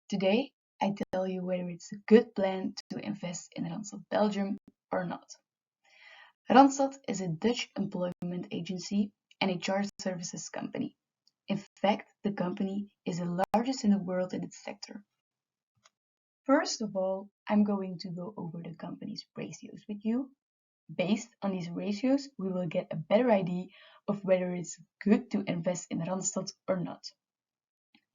Today, I tell you whether it's a good plan to invest in Randstad Belgium or not. Randstad is a Dutch employment agency and HR services company. In fact, the company is the largest in the world in its sector. First of all, I'm going to go over the company's ratios with you. Based on these ratios, we will get a better idea of whether it's good to invest in Randstad or not.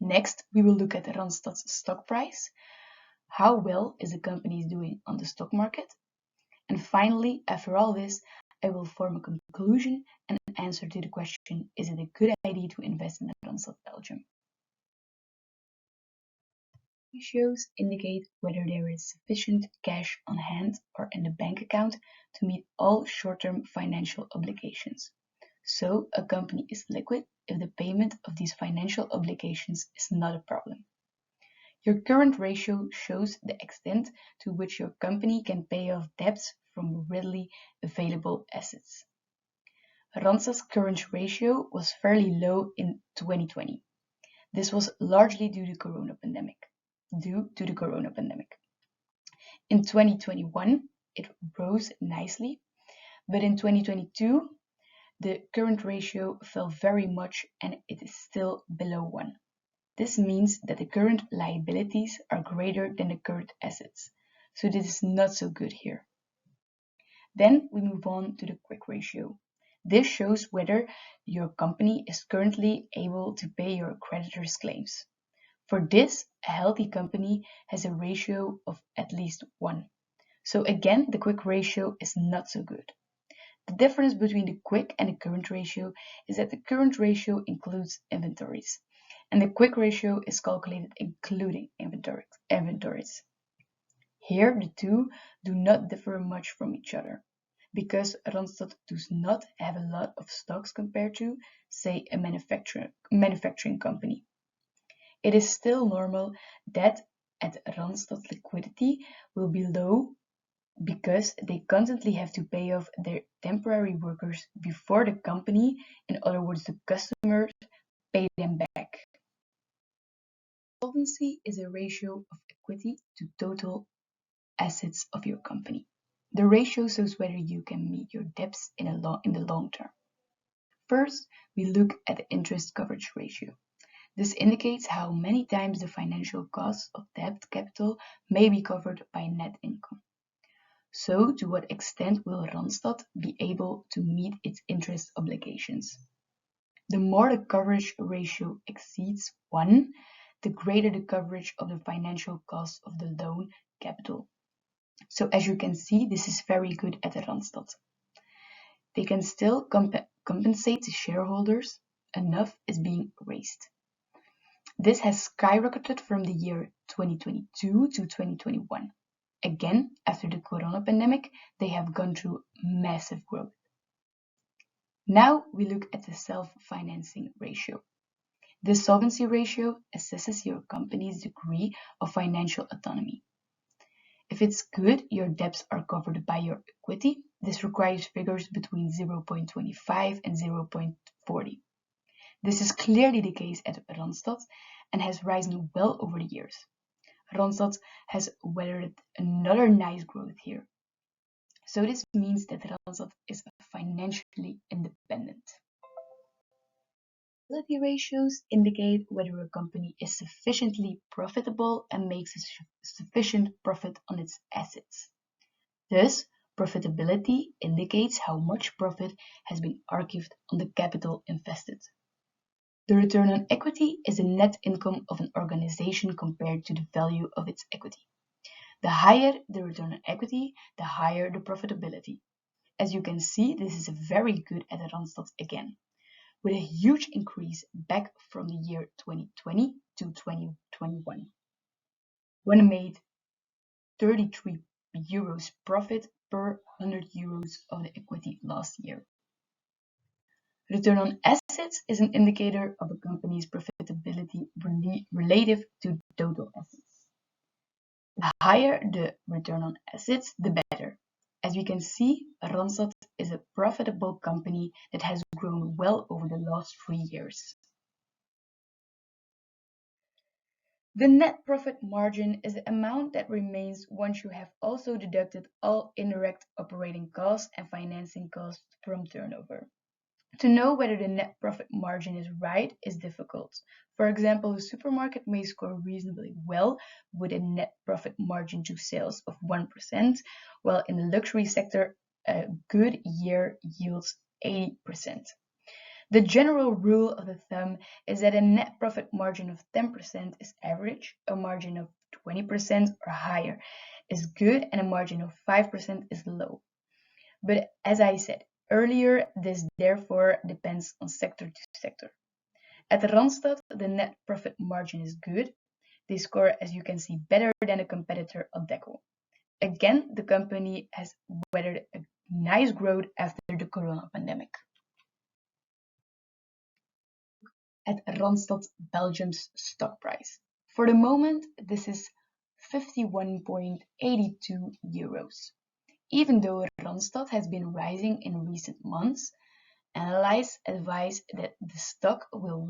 Next, we will look at Randstad's stock price. How well is the company doing on the stock market? And finally, after all this, I will form a conclusion and an answer to the question, is it a good idea to invest in Randstad Belgium? Ratios indicate whether there is sufficient cash on hand or in the bank account to meet all short-term financial obligations. So a company is liquid if the payment of these financial obligations is not a problem. Your current ratio shows the extent to which your company can pay off debts from readily available assets. Randstad's current ratio was fairly low in 2020. This was largely due to the corona pandemic. In 2021, it rose nicely, but in 2022, the current ratio fell very much and it is still below 1. This means that the current liabilities are greater than the current assets, so this is not so good here. Then we move on to the quick ratio. This shows whether your company is currently able to pay your creditors' claims. For this, a healthy company has a ratio of at least 1. So again, the quick ratio is not so good. The difference between the quick and the current ratio is that the current ratio includes inventories, and the quick ratio is calculated including inventories. Here, the two do not differ much from each other, because Randstad does not have a lot of stocks compared to, say, a manufacturing company. It is still normal that at Randstad liquidity will be low because they constantly have to pay off their temporary workers before the company, in other words, the customers, pay them back. Solvency is a ratio of equity to total assets of your company. The ratio shows whether you can meet your debts in the long term. First, we look at the interest coverage ratio. This indicates how many times the financial cost of debt capital may be covered by net income. So, to what extent will Randstad be able to meet its interest obligations? The more the coverage ratio exceeds 1, the greater the coverage of the financial cost of the loan capital. So, as you can see, this is very good at Randstad. They can still compensate the shareholders. Enough is being raised. This has skyrocketed from the year 2022 to 2021. Again, after the corona pandemic, they have gone through massive growth. Now we look at the self-financing ratio. This solvency ratio assesses your company's degree of financial autonomy. If it's good, your debts are covered by your equity. This requires figures between 0.25 and 0.40. This is clearly the case at Randstad and has risen well over the years. Randstad has weathered another nice growth here. So this means that Randstad is financially independent. Profitability ratios indicate whether a company is sufficiently profitable and makes a sufficient profit on its assets. Thus, profitability indicates how much profit has been archived on the capital invested. The return on equity is the net income of an organization compared to the value of its equity. The higher the return on equity, the higher the profitability. As you can see, this is very good at Randstad again, with a huge increase back from the year 2020 to 2021, when it made 33 euros profit per 100 euros of the equity last year. Return on assets is an indicator of a company's profitability relative to total assets. The higher the return on assets, the better. As we can see, Randstad is a profitable company that has grown well over the last 3 years. The net profit margin is the amount that remains once you have also deducted all indirect operating costs and financing costs from turnover. To know whether the net profit margin is right is difficult. For example, a supermarket may score reasonably well with a net profit margin to sales of 1%, while in the luxury sector, a good year yields 80%. The general rule of thumb is that a net profit margin of 10% is average, a margin of 20% or higher is good, and a margin of 5% is low. But as I said earlier, this therefore depends on sector to sector. At Randstad, the net profit margin is good. They score, as you can see, better than a competitor Adecco. Again, the company has weathered a nice growth after the corona pandemic. At Randstad Belgium's stock price. For the moment, this is 51.82 euros. Even though Randstad has been rising in recent months, analysts advise that the stock will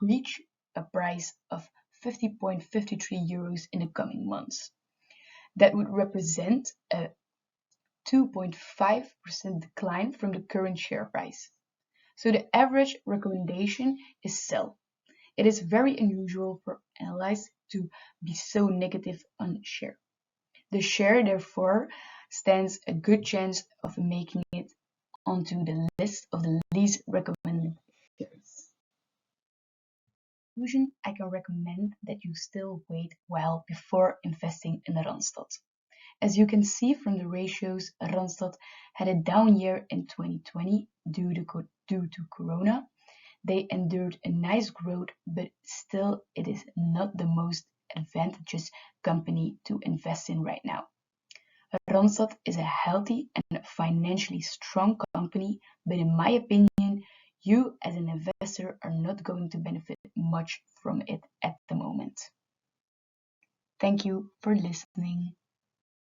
reach a price of 50.53 euros in the coming months. That would represent a 2.5% decline from the current share price. So the average recommendation is sell. It is very unusual for analysts to be so negative on share. The share, therefore, stands a good chance of making it onto the list of the least recommended shares. In conclusion, I can recommend that you still wait a while before investing in Randstad. As you can see from the ratios, Randstad had a down year in 2020 due to Corona. They endured a nice growth, but still it is not the most advantageous company to invest in right now. Randstad is a healthy and financially strong company, but in my opinion, you as an investor are not going to benefit much from it at the moment. Thank you for listening.